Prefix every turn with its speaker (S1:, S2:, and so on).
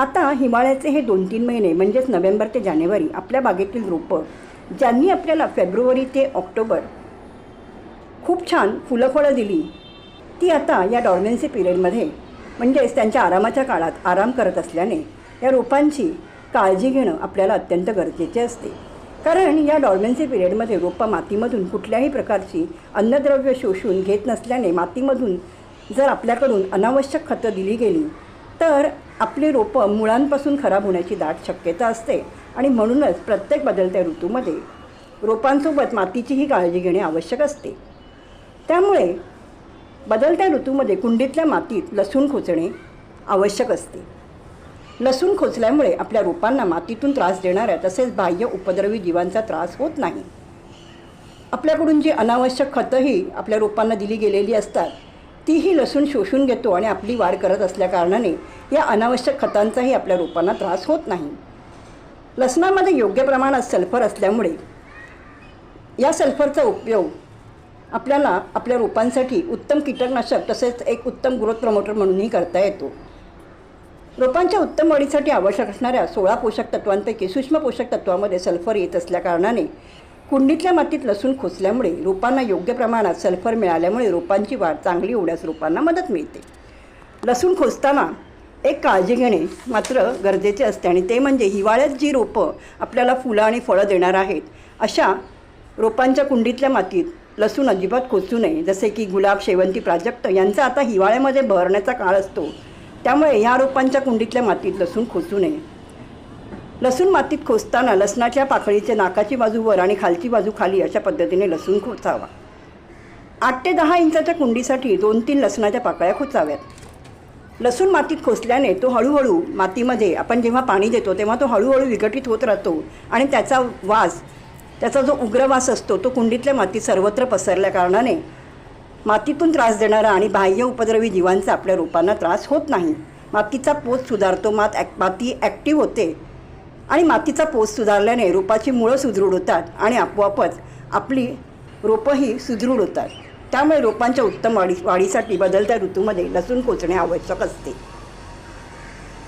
S1: आता हिवाळ्याचे हे 2-3 महिने म्हणजेच नोव्हेंबर ते जानेवारी आपल्या बागेतील रोपं ज्यांनी आपल्याला फेब्रुवारी ते ऑक्टोबर खूप छान फुलंफळं दिली, ती आता या डॉर्मेन्सी पिरियडमध्ये म्हणजेच त्यांच्या आरामाच्या काळात आराम करत असल्याने या रोपांची काळजी घेणं आपल्याला अत्यंत गरजेचे असते. कारण या डॉर्मेन्सी पिरियडमध्ये रोपं मातीमधून कुठल्याही प्रकारची अन्नद्रव्य शोषून घेत नसल्याने मातीमधून जर आपल्याकडून अनावश्यक खतं दिली गेली तर आपली रोपं मुळांपासून खराब होण्याची दाट शक्यता असते आणि म्हणूनच प्रत्येक बदलत्या ऋतूमध्ये रोपांसोबत मातीचीही काळजी घेणे आवश्यक असते. त्यामुळे बदलत्या ऋतूमध्ये कुंडीतल्या मातीत लसूण खोचणे आवश्यक असते. लसूण खोचल्यामुळे आपल्या रोपांना मातीतून त्रास देणाऱ्या तसेच बाह्य उपद्रवी जीवांचा त्रास होत नाही. आपल्याकडून जी अनावश्यक खतंही आपल्या रोपांना दिली गेलेली असतात तीही लसूण शोषून घेतो आणि आपली वाढ करत असल्याकारणाने या अनावश्यक खतांचाही आपल्या रोपांना त्रास होत नाही. लसणामध्ये योग्य प्रमाणात सल्फर असल्यामुळे या सल्फरचा उपयोग आपल्याला आपल्या रोपांसाठी उत्तम कीटकनाशक तसेच एक उत्तम ग्रोथ प्रमोटर म्हणूनही करता येतो. रोपांच्या उत्तम वाढीसाठी आवश्यक असणाऱ्या 16 पोषक तत्वांपैकी सूक्ष्म पोषक तत्वामध्ये सल्फर येत असल्याकारणाने कुंडीतल्या मातीत लसूण खोचल्यामुळे रोपांना योग्य प्रमाणात सल्फर मिळाल्यामुळे रोपांची वाढ चांगली होण्यास रोपांना मदत मिळते. लसूण खोचताना एक काळजी घेणे मात्र गरजेचे असते आणि ते म्हणजे हिवाळ्यात जी रोपं आपल्याला फुलं आणि फळं देणार आहेत अशा रोपांच्या कुंडीतल्या मातीत लसूण अजिबात खोचू नये. जसे की गुलाब, शेवंती, प्राजक्त यांचा आता हिवाळ्यामध्ये बहरण्याचा काळ असतो, त्यामुळे ह्या रोपांच्या कुंडीतल्या मातीत लसूण खोचू नये. लसूण मातीत खोचताना लसणाच्या पाकळीचे नाकाची बाजू वर आणि खालची बाजू खाली अशा पद्धतीने लसूण खोचावा. 8 ते 10 इंचाच्या कुंडीसाठी 2-3 लसणाच्या पाकळ्या खोचाव्यात. लसूण मातीत खोचल्याने तो हळूहळू मातीमध्ये आपण जेव्हा पाणी देतो तेव्हा तो हळूहळू विघटित होत राहतो आणि त्याचा जो उग्र वास असतो तो कुंडीतल्या मातीत सर्वत्र पसरल्या कारणाने मातीतून त्रास देणारा आणि बाह्य उपद्रवी जीवांचा आपल्या रोपांना त्रास होत नाही. मातीचा पोत सुधारतो, माती ॲक्टिव्ह होते आणि मातीचा पोत सुधारल्याने रोपाची मुळं सुदृढ होतात आणि आपोआपच आपली रोपंही सुदृढ होतात. त्यामुळे रोपांच्या उत्तम वाढीसाठी बदलत्या ऋतूमध्ये लसूण खोचणे आवश्यक असते.